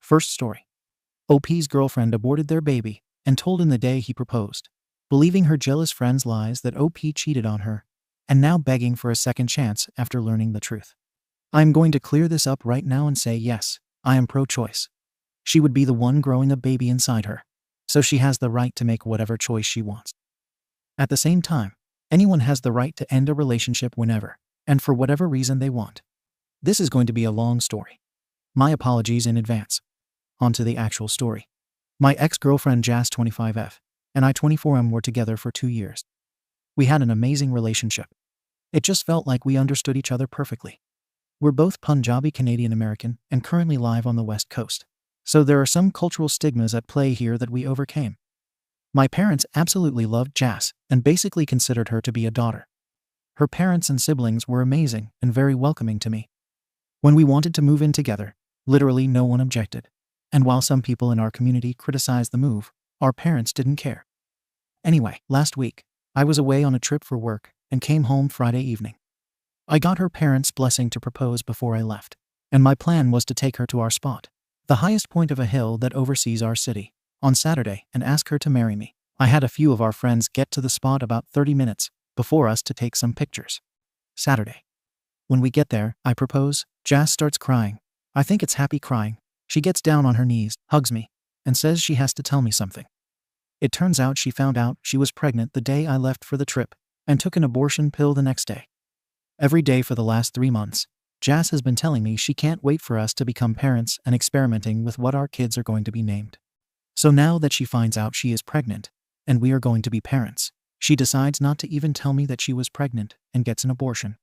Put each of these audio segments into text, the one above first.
First story. OP's girlfriend aborted their baby and told him the day he proposed, believing her jealous friend's lies that OP cheated on her, and now begging for a second chance after learning the truth. I'm going to clear this up right now and say yes, I am pro-choice. She would be the one growing a baby inside her, so she has the right to make whatever choice she wants. At the same time, anyone has the right to end a relationship whenever, and for whatever reason they want. This is going to be a long story. My apologies in advance. On to the actual story. My ex-girlfriend Jas 25F and I 24M were together for 2 years. We had an amazing relationship. It just felt like we understood each other perfectly. We're both Punjabi Canadian American and currently live on the West Coast. So there are some cultural stigmas at play here that we overcame. My parents absolutely loved Jas and basically considered her to be a daughter. Her parents and siblings were amazing and very welcoming to me. When we wanted to move in together, literally no one objected. And while some people in our community criticized the move, our parents didn't care. Anyway, last week, I was away on a trip for work and came home Friday evening. I got her parents' blessing to propose before I left, and my plan was to take her to our spot, the highest point of a hill that oversees our city, on Saturday and ask her to marry me. I had a few of our friends get to the spot about 30 minutes before us to take some pictures. Saturday. When we get there, I propose. Jas starts crying. I think it's happy crying. She gets down on her knees, hugs me, and says she has to tell me something. It turns out she found out she was pregnant the day I left for the trip and took an abortion pill the next day. Every day for the last 3 months, Jas has been telling me she can't wait for us to become parents and experimenting with what our kids are going to be named. So now that she finds out she is pregnant and we are going to be parents, she decides not to even tell me that she was pregnant and gets an abortion.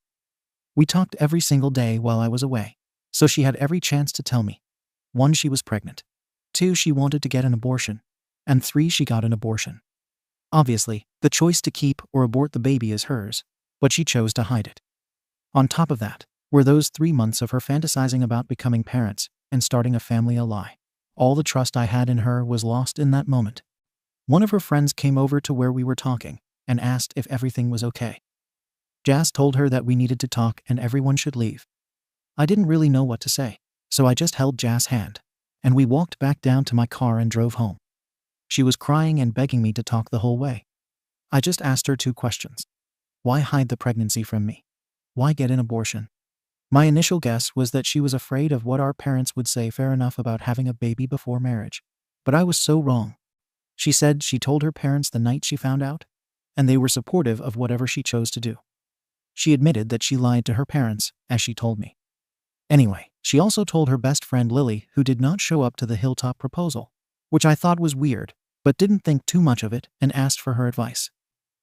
We talked every single day while I was away, so she had every chance to tell me. 1, she was pregnant. 2, she wanted to get an abortion. And 3, she got an abortion. Obviously, the choice to keep or abort the baby is hers, but she chose to hide it. On top of that, were those 3 months of her fantasizing about becoming parents and starting a family a lie. All the trust I had in her was lost in that moment. One of her friends came over to where we were talking and asked if everything was okay. Jas told her that we needed to talk and everyone should leave. I didn't really know what to say, so I just held Jas' hand, and we walked back down to my car and drove home. She was crying and begging me to talk the whole way. I just asked her 2 questions. Why hide the pregnancy from me? Why get an abortion? My initial guess was that she was afraid of what our parents would say fair enough about having a baby before marriage. But I was so wrong. She said she told her parents the night she found out, and they were supportive of whatever she chose to do. She admitted that she lied to her parents, as she told me. Anyway, she also told her best friend Lily, who did not show up to the hilltop proposal, which I thought was weird, but didn't think too much of it and asked for her advice.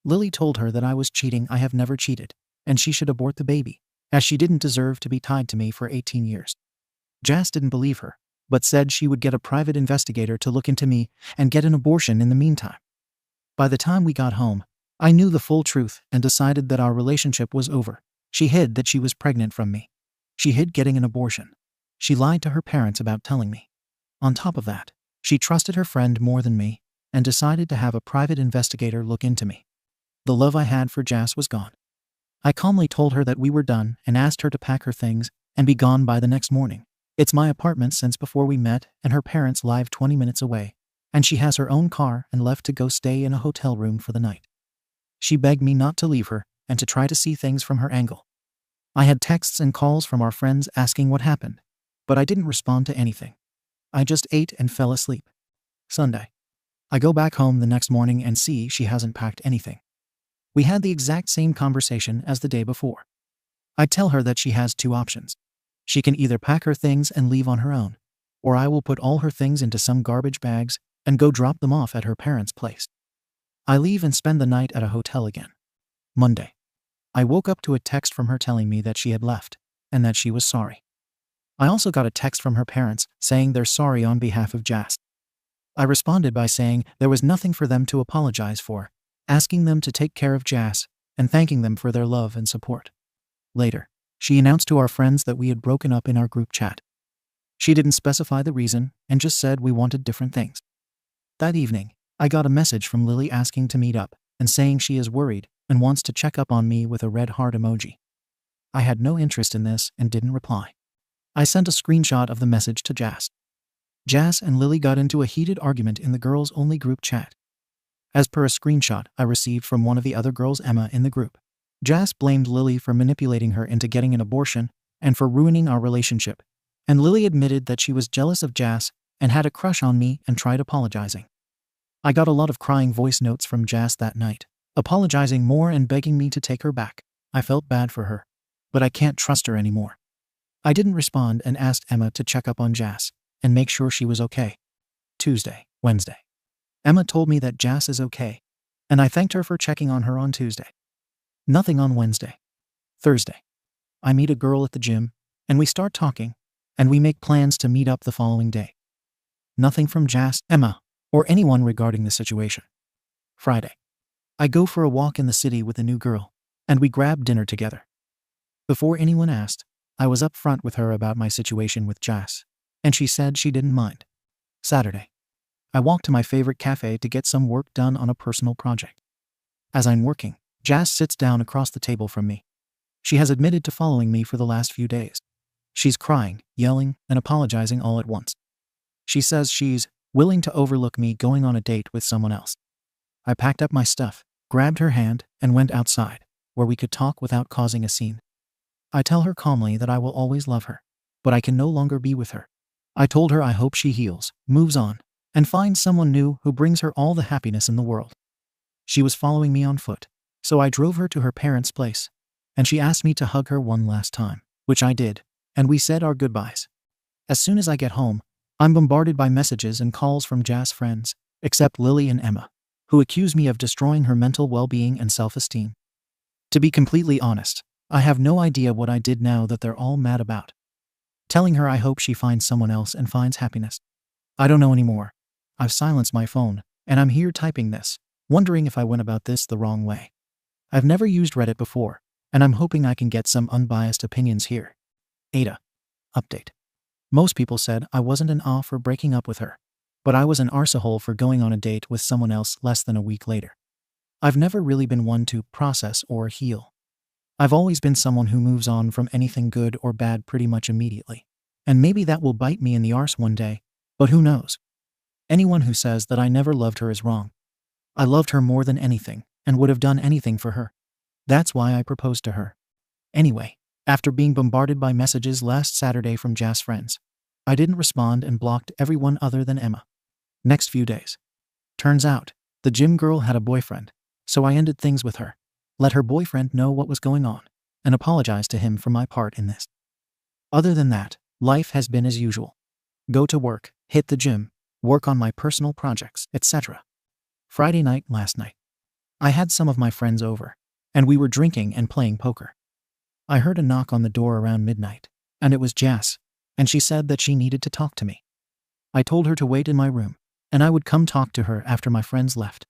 Lily told her that I was cheating. I have never cheated, and she should abort the baby, as she didn't deserve to be tied to me for 18 years. Jas didn't believe her, but said she would get a private investigator to look into me and get an abortion in the meantime. By the time we got home, I knew the full truth and decided that our relationship was over. She hid that she was pregnant from me. She hid getting an abortion. She lied to her parents about telling me. On top of that, she trusted her friend more than me and decided to have a private investigator look into me. The love I had for Jas was gone. I calmly told her that we were done and asked her to pack her things and be gone by the next morning. It's my apartment since before we met, and her parents live 20 minutes away, and she has her own car and left to go stay in a hotel room for the night. She begged me not to leave her and to try to see things from her angle. I had texts and calls from our friends asking what happened, but I didn't respond to anything. I just ate and fell asleep. Sunday. I go back home the next morning and see she hasn't packed anything. We had the exact same conversation as the day before. I tell her that she has 2 options. She can either pack her things and leave on her own, or I will put all her things into some garbage bags and go drop them off at her parents' place. I leave and spend the night at a hotel again. Monday. I woke up to a text from her telling me that she had left and that she was sorry. I also got a text from her parents saying they're sorry on behalf of Jas. I responded by saying there was nothing for them to apologize for, asking them to take care of Jas and thanking them for their love and support. Later, she announced to our friends that we had broken up in our group chat. She didn't specify the reason and just said we wanted different things. That evening, I got a message from Lily asking to meet up and saying she is worried and wants to check up on me with a red heart emoji. I had no interest in this and didn't reply. I sent a screenshot of the message to Jas. Jas and Lily got into a heated argument in the girls-only group chat. As per a screenshot I received from one of the other girls, Emma, in the group, Jas blamed Lily for manipulating her into getting an abortion and for ruining our relationship, and Lily admitted that she was jealous of Jas and had a crush on me and tried apologizing. I got a lot of crying voice notes from Jas that night, apologizing more and begging me to take her back. I felt bad for her, but I can't trust her anymore. I didn't respond and asked Emma to check up on Jas and make sure she was okay. Tuesday, Wednesday. Emma told me that Jas is okay, and I thanked her for checking on her on Tuesday. Nothing on Wednesday. Thursday. I meet a girl at the gym, and we start talking, and we make plans to meet up the following day. Nothing from Jas, Emma, or anyone regarding the situation. Friday. I go for a walk in the city with a new girl, and we grab dinner together. Before anyone asked, I was up front with her about my situation with Jas, and she said she didn't mind. Saturday. I walk to my favorite cafe to get some work done on a personal project. As I'm working, Jas sits down across the table from me. She has admitted to following me for the last few days. She's crying, yelling, and apologizing all at once. She says she's willing to overlook me going on a date with someone else. I packed up my stuff, grabbed her hand, and went outside, where we could talk without causing a scene. I tell her calmly that I will always love her, but I can no longer be with her. I told her I hope she heals, moves on, and finds someone new who brings her all the happiness in the world. She was following me on foot, so I drove her to her parents' place, and she asked me to hug her one last time, which I did, and we said our goodbyes. As soon as I get home, I'm bombarded by messages and calls from Jas' friends, except Lily and Emma, who accuse me of destroying her mental well-being and self-esteem. To be completely honest, I have no idea what I did now that they're all mad about. Telling her I hope she finds someone else and finds happiness. I don't know anymore. I've silenced my phone, and I'm here typing this, wondering if I went about this the wrong way. I've never used Reddit before, and I'm hoping I can get some unbiased opinions here. Ada. Update. Most people said I wasn't an aw for breaking up with her, but I was an arsehole for going on a date with someone else less than a week later. I've never really been one to process or heal. I've always been someone who moves on from anything good or bad pretty much immediately, and maybe that will bite me in the arse one day, but who knows? Anyone who says that I never loved her is wrong. I loved her more than anything, and would have done anything for her. That's why I proposed to her. Anyway, after being bombarded by messages last Saturday from Jas' friends, I didn't respond and blocked everyone other than Emma. Next few days. Turns out, the gym girl had a boyfriend, so I ended things with her, let her boyfriend know what was going on, and apologized to him for my part in this. Other than that, life has been as usual. Go to work, hit the gym, work on my personal projects, etc. Friday night last night. I had some of my friends over, and we were drinking and playing poker. I heard a knock on the door around midnight, and it was Jas, and she said that she needed to talk to me. I told her to wait in my room, and I would come talk to her after my friends left.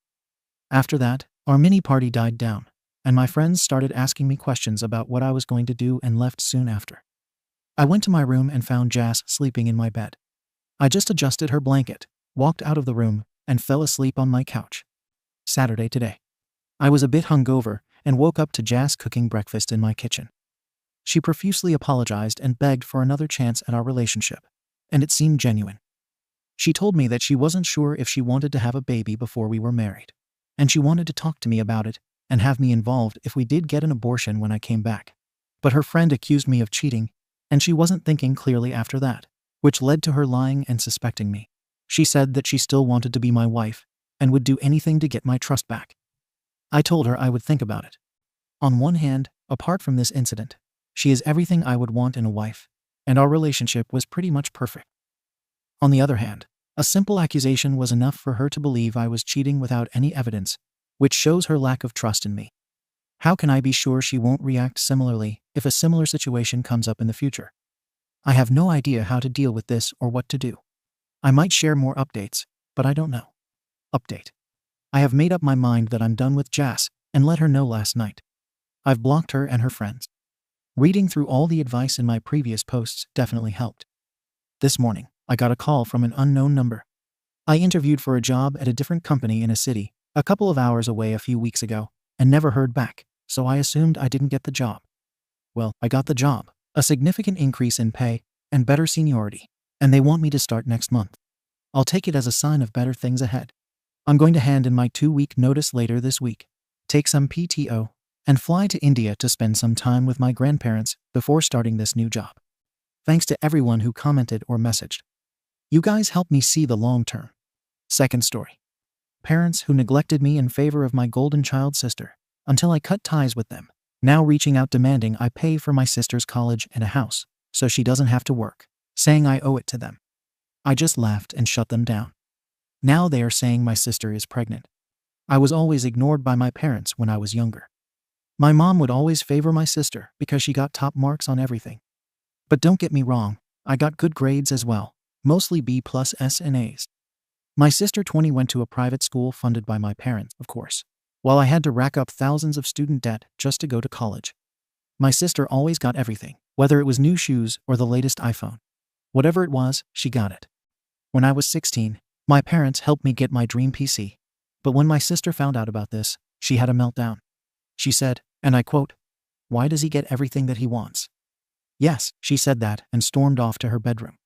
After that, our mini party died down, and my friends started asking me questions about what I was going to do and left soon after. I went to my room and found Jas sleeping in my bed. I just adjusted her blanket, walked out of the room, and fell asleep on my couch. Saturday today. I was a bit hungover and woke up to Jas cooking breakfast in my kitchen. She profusely apologized and begged for another chance at our relationship, and it seemed genuine. She told me that she wasn't sure if she wanted to have a baby before we were married, and she wanted to talk to me about it and have me involved if we did get an abortion when I came back. But her friend accused me of cheating, and she wasn't thinking clearly after that, which led to her lying and suspecting me. She said that she still wanted to be my wife and would do anything to get my trust back. I told her I would think about it. On one hand, apart from this incident, she is everything I would want in a wife, and our relationship was pretty much perfect. On the other hand, a simple accusation was enough for her to believe I was cheating without any evidence, which shows her lack of trust in me. How can I be sure she won't react similarly if a similar situation comes up in the future? I have no idea how to deal with this or what to do. I might share more updates, but I don't know. Update. I have made up my mind that I'm done with Jas and let her know last night. I've blocked her and her friends. Reading through all the advice in my previous posts definitely helped. This morning, I got a call from an unknown number. I interviewed for a job at a different company in a city, a couple of hours away a few weeks ago, and never heard back, so I assumed I didn't get the job. Well, I got the job, a significant increase in pay, and better seniority, and they want me to start next month. I'll take it as a sign of better things ahead. I'm going to hand in my 2-week notice later this week, take some PTO, and fly to India to spend some time with my grandparents before starting this new job. Thanks to everyone who commented or messaged. You guys helped me see the long term. Second story. Parents who neglected me in favor of my golden child sister until I cut ties with them, now reaching out demanding I pay for my sister's college and a house so she doesn't have to work, saying I owe it to them. I just laughed and shut them down. Now they are saying my sister is pregnant. I was always ignored by my parents when I was younger. My mom would always favor my sister because she got top marks on everything. But don't get me wrong, I got good grades as well, mostly B plus S and A's. My sister 20 went to a private school funded by my parents, of course, while I had to rack up thousands of student debt just to go to college. My sister always got everything, whether it was new shoes or the latest iPhone. Whatever it was, she got it. When I was 16, my parents helped me get my dream PC. But when my sister found out about this, she had a meltdown. She said, and I quote, "Why does he get everything that he wants?" Yes, she said that and stormed off to her bedroom.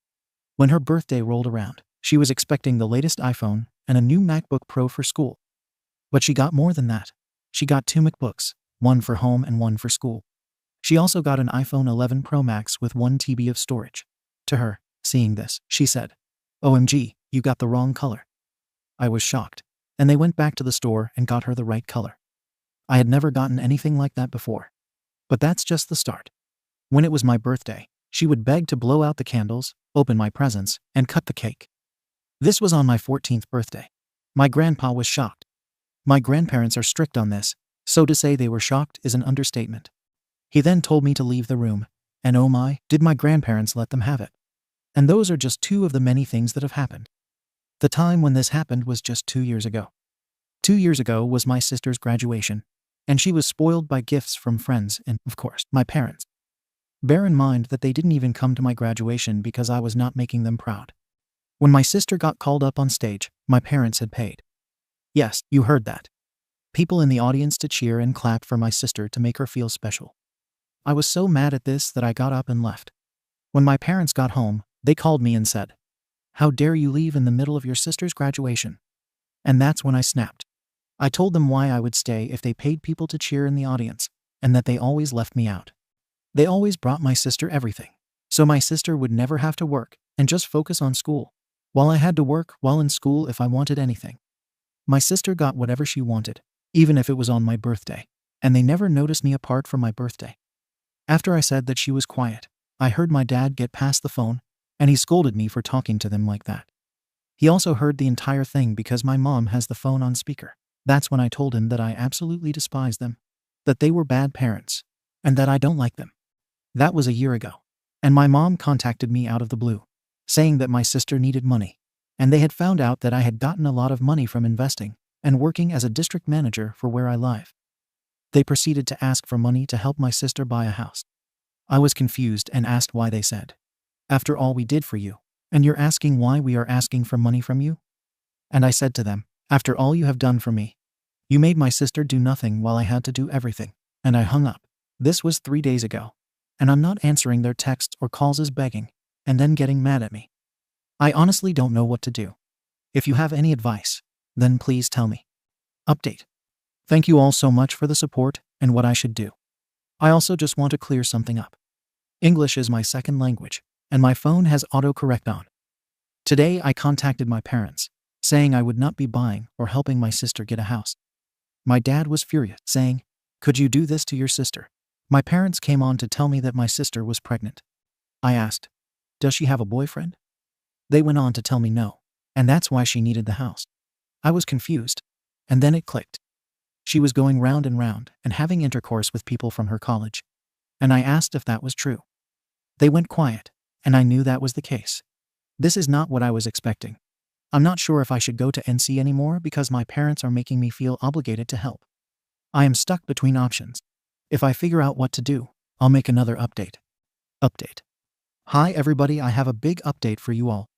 When her birthday rolled around, she was expecting the latest iPhone and a new MacBook Pro for school. But she got more than that. She got 2 MacBooks, one for home and one for school. She also got an iPhone 11 Pro Max with 1 TB of storage. To her, seeing this, she said, "OMG, you got the wrong color." I was shocked, and they went back to the store and got her the right color. I had never gotten anything like that before. But that's just the start. When it was my birthday, she would beg to blow out the candles, open my presents, and cut the cake. This was on my 14th birthday. My grandpa was shocked. My grandparents are strict on this, so to say they were shocked is an understatement. He then told me to leave the room, and oh my, did my grandparents let them have it. And those are just 2 of the many things that have happened. The time when this happened was just 2 years ago. 2 years ago was my sister's graduation, and she was spoiled by gifts from friends and, of course, my parents. Bear in mind that they didn't even come to my graduation because I was not making them proud. When my sister got called up on stage, my parents had paid. Yes, you heard that. People in the audience to cheer and clap for my sister to make her feel special. I was so mad at this that I got up and left. When my parents got home, they called me and said, "How dare you leave in the middle of your sister's graduation?" And that's when I snapped. I told them why I would stay if they paid people to cheer in the audience, and that they always left me out. They always brought my sister everything, so my sister would never have to work and just focus on school, while I had to work while in school if I wanted anything. My sister got whatever she wanted, even if it was on my birthday, and they never noticed me apart from my birthday. After I said that she was quiet, I heard my dad get past the phone, and he scolded me for talking to them like that. He also heard the entire thing because my mom has the phone on speaker. That's when I told him that I absolutely despise them, that they were bad parents, and that I don't like them. That was a year ago, and my mom contacted me out of the blue, saying that my sister needed money, and they had found out that I had gotten a lot of money from investing and working as a district manager for where I live. They proceeded to ask for money to help my sister buy a house. I was confused and asked why. They said, "After all we did for you, and you're asking why we are asking for money from you?" And I said to them, "After all you have done for me, you made my sister do nothing while I had to do everything." And I hung up. This was 3 days ago, and I'm not answering their texts or calls as begging, and then getting mad at me. I honestly don't know what to do. If you have any advice, then please tell me. Update. Thank you all so much for the support and what I should do. I also just want to clear something up. English is my second language, and my phone has autocorrect on. Today I contacted my parents, saying I would not be buying or helping my sister get a house. My dad was furious, saying, "Could you do this to your sister?" My parents came on to tell me that my sister was pregnant. I asked, "Does she have a boyfriend?" They went on to tell me no, and that's why she needed the house. I was confused, and then it clicked. She was going round and round and having intercourse with people from her college, and I asked if that was true. They went quiet, and I knew that was the case. This is not what I was expecting. I'm not sure if I should go to NC anymore because my parents are making me feel obligated to help. I am stuck between options. If I figure out what to do, I'll make another update. Update. Hi everybody, I have a big update for you all.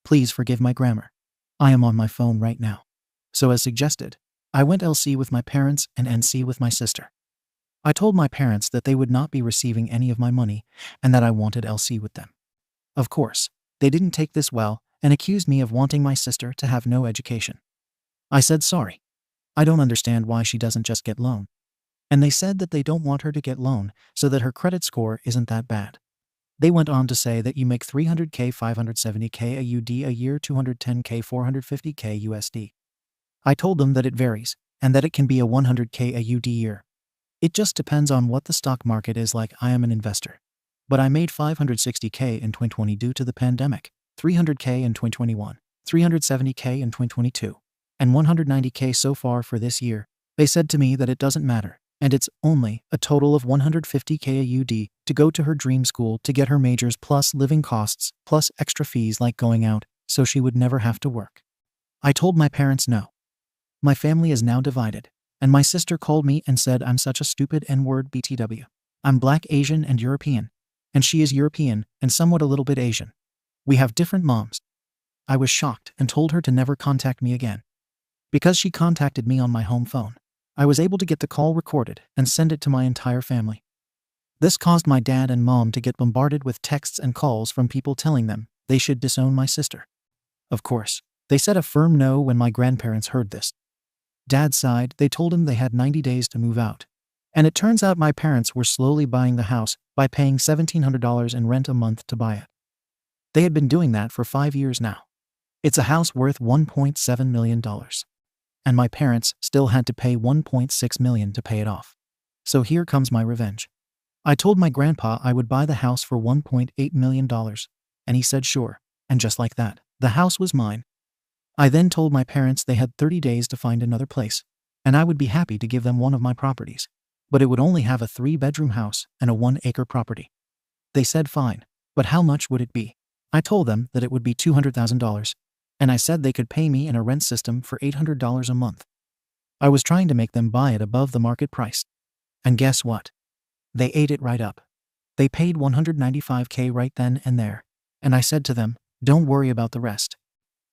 Please forgive my grammar. I am on my phone right now. So as suggested, I went LC with my parents and NC with my sister. I told my parents that they would not be receiving any of my money and that I wanted LC with them. Of course, they didn't take this well and accused me of wanting my sister to have no education. I said sorry. I don't understand why she doesn't just get loan. And they said that they don't want her to get loan so that her credit score isn't that bad. They went on to say that you make 300K, 570K AUD a year, 210K, 450K USD. I told them that it varies, and that it can be a 100K AUD year. It just depends on what the stock market is like. I am an investor. But I made 560K in 2020 due to the pandemic, 300K in 2021, 370K in 2022, and 190K so far for this year. They said to me that it doesn't matter, and it's only a total of 150K AUD to go to her dream school to get her majors plus living costs plus extra fees like going out, so she would never have to work. I told my parents no. My family is now divided, and my sister called me and said I'm such a stupid N-word BTW. I'm Black, Asian, and European, and she is European and somewhat a little bit Asian. We have different moms. I was shocked and told her to never contact me again. Because she contacted me on my home phone, I was able to get the call recorded and send it to my entire family. This caused my dad and mom to get bombarded with texts and calls from people telling them they should disown my sister. Of course, they said a firm no when my grandparents heard this. Dad's side, they told him they had 90 days to move out. And it turns out my parents were slowly buying the house by paying $1,700 in rent a month to buy it. They had been doing that for 5 years now. It's a house worth $1.7 million. And my parents still had to pay $1.6 million to pay it off. So here comes my revenge. I told my grandpa I would buy the house for $1.8 million, and he said sure, and just like that, the house was mine. I then told my parents they had 30 days to find another place, and I would be happy to give them one of my properties, but it would only have a 3-bedroom house and a 1-acre property. They said fine, but how much would it be? I told them that it would be $200,000, and I said they could pay me in a rent system for $800 a month. I was trying to make them buy it above the market price. And guess what? They ate it right up. They paid $195K right then and there, and I said to them, don't worry about the rest.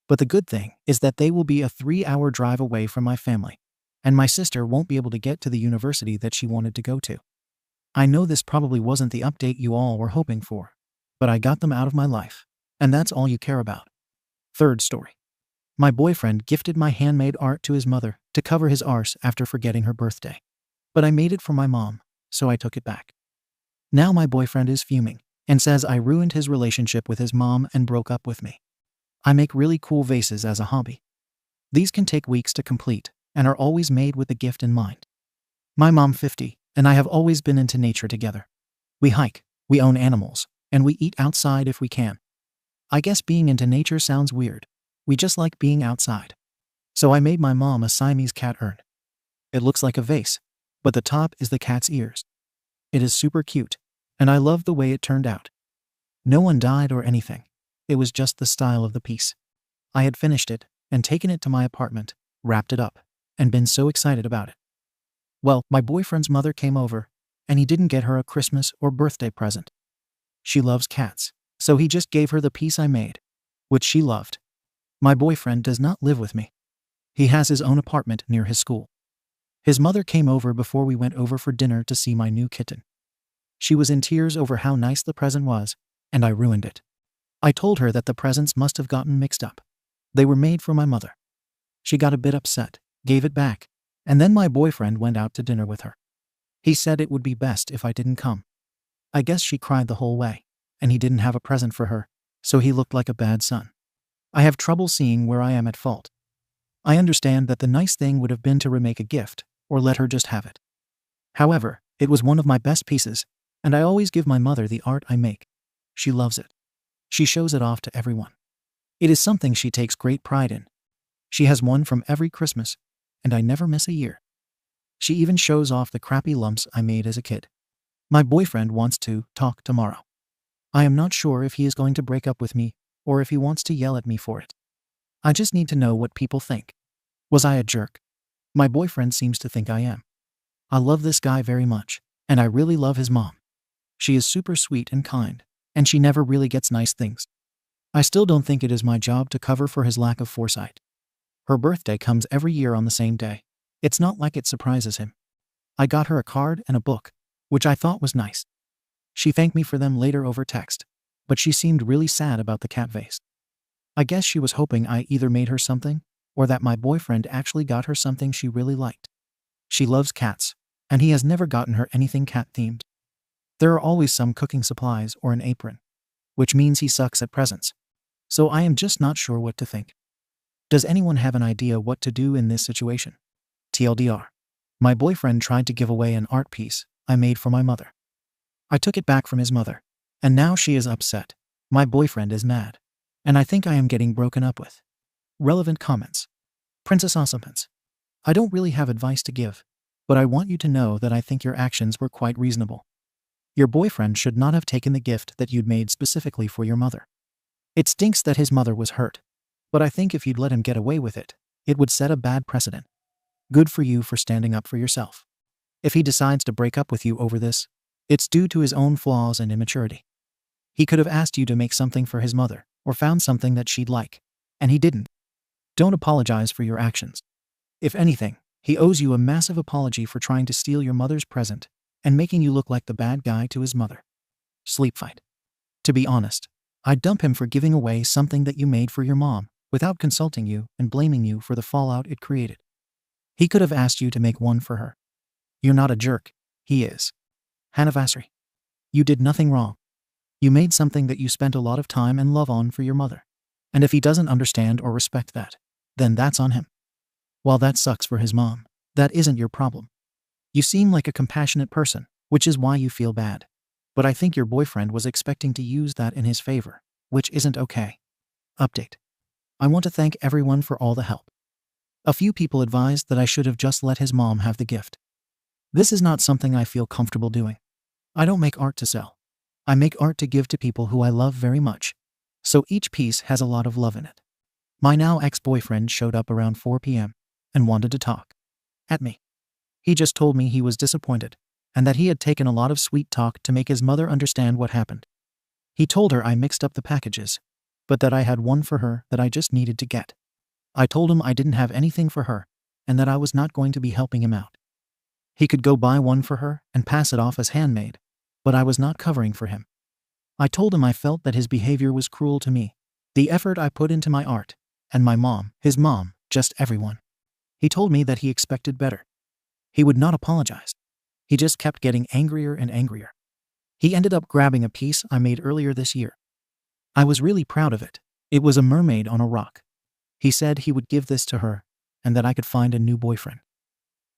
But the good thing is that they will be a 3-hour drive away from my family, and my sister won't be able to get to the university that she wanted to go to. I know this probably wasn't the update you all were hoping for, but I got them out of my life, and that's all you care about. Third story. My boyfriend gifted my handmade art to his mother to cover his arse after forgetting her birthday. But I made it for my mom, so I took it back. Now my boyfriend is fuming and says I ruined his relationship with his mom and broke up with me. I make really cool vases as a hobby. These can take weeks to complete and are always made with the gift in mind. My mom 50 and I have always been into nature together. We hike, we own animals, and we eat outside if we can. I guess being into nature sounds weird. We just like being outside. So I made my mom a Siamese cat urn. It looks like a vase, but the top is the cat's ears. It is super cute, and I love the way it turned out. No one died or anything. It was just the style of the piece. I had finished it and taken it to my apartment, wrapped it up, and been so excited about it. Well, my boyfriend's mother came over, and he didn't get her a Christmas or birthday present. She loves cats, so he just gave her the piece I made, which she loved. My boyfriend does not live with me. He has his own apartment near his school. His mother came over before we went over for dinner to see my new kitten. She was in tears over how nice the present was, and I ruined it. I told her that the presents must have gotten mixed up. They were made for my mother. She got a bit upset, gave it back, and then my boyfriend went out to dinner with her. He said it would be best if I didn't come. I guess she cried the whole way, and he didn't have a present for her, so he looked like a bad son. I have trouble seeing where I am at fault. I understand that the nice thing would have been to remake a gift, or let her just have it. However, it was one of my best pieces, and I always give my mother the art I make. She loves it. She shows it off to everyone. It is something she takes great pride in. She has one from every Christmas, and I never miss a year. She even shows off the crappy lumps I made as a kid. My boyfriend wants to talk tomorrow. I am not sure if he is going to break up with me, or if he wants to yell at me for it. I just need to know what people think. Was I a jerk? My boyfriend seems to think I am. I love this guy very much, and I really love his mom. She is super sweet and kind, and she never really gets nice things. I still don't think it is my job to cover for his lack of foresight. Her birthday comes every year on the same day. It's not like it surprises him. I got her a card and a book, which I thought was nice. She thanked me for them later over text, but she seemed really sad about the cat vase. I guess she was hoping I either made her something, or that my boyfriend actually got her something she really liked. She loves cats, and he has never gotten her anything cat-themed. There are always some cooking supplies or an apron, which means he sucks at presents. So I am just not sure what to think. Does anyone have an idea what to do in this situation? TLDR. My boyfriend tried to give away an art piece I made for my mother. I took it back from his mother, and now she is upset. My boyfriend is mad, and I think I am getting broken up with. Relevant comments. Princess Awesomeness. I don't really have advice to give, but I want you to know that I think your actions were quite reasonable. Your boyfriend should not have taken the gift that you'd made specifically for your mother. It stinks that his mother was hurt, but I think if you'd let him get away with it, it would set a bad precedent. Good for you for standing up for yourself. If he decides to break up with you over this, it's due to his own flaws and immaturity. He could have asked you to make something for his mother, or found something that she'd like, and he didn't. Don't apologize for your actions. If anything, he owes you a massive apology for trying to steal your mother's present and making you look like the bad guy to his mother. Sleep fight. To be honest, I'd dump him for giving away something that you made for your mom without consulting you and blaming you for the fallout it created. He could have asked you to make one for her. You're not a jerk. He is. Hanavasri. You did nothing wrong. You made something that you spent a lot of time and love on for your mother. And if he doesn't understand or respect that, then that's on him. While that sucks for his mom, that isn't your problem. You seem like a compassionate person, which is why you feel bad. But I think your boyfriend was expecting to use that in his favor, which isn't okay. Update. I want to thank everyone for all the help. A few people advised that I should have just let his mom have the gift. This is not something I feel comfortable doing. I don't make art to sell. I make art to give to people who I love very much. So each piece has a lot of love in it. My now ex-boyfriend showed up around 4 p.m. and wanted to talk at me. He just told me he was disappointed and that he had taken a lot of sweet talk to make his mother understand what happened. He told her I mixed up the packages, but that I had one for her that I just needed to get. I told him I didn't have anything for her and that I was not going to be helping him out. He could go buy one for her and pass it off as handmade, but I was not covering for him. I told him I felt that his behavior was cruel to me, the effort I put into my art, and my mom, his mom, just everyone. He told me that he expected better. He would not apologize. He just kept getting angrier and angrier. He ended up grabbing a piece I made earlier this year. I was really proud of it. It was a mermaid on a rock. He said he would give this to her and that I could find a new boyfriend.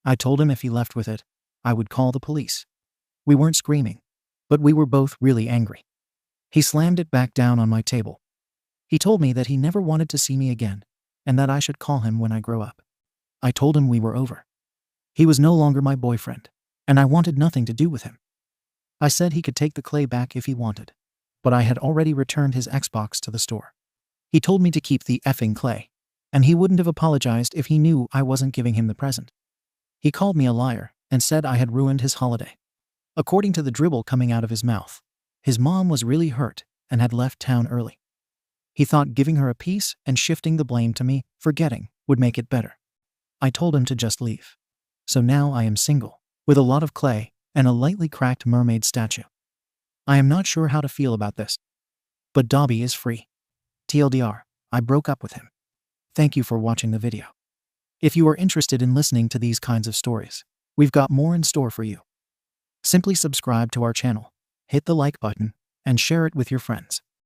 I told him if he left with it, I would call the police. We weren't screaming, but we were both really angry. He slammed it back down on my table. He told me that he never wanted to see me again and that I should call him when I grow up. I told him we were over. He was no longer my boyfriend, and I wanted nothing to do with him. I said he could take the clay back if he wanted, but I had already returned his Xbox to the store. He told me to keep the effing clay, and he wouldn't have apologized if he knew I wasn't giving him the present. He called me a liar and said I had ruined his holiday. According to the dribble coming out of his mouth, his mom was really hurt and had left town early. He thought giving her a piece and shifting the blame to me for getting would make it better. I told him to just leave. So now I am single, with a lot of clay and a lightly cracked mermaid statue. I am not sure how to feel about this. But Dobby is free. TLDR, I broke up with him. Thank you for watching the video. If you are interested in listening to these kinds of stories, we've got more in store for you. Simply subscribe to our channel, hit the like button, and share it with your friends.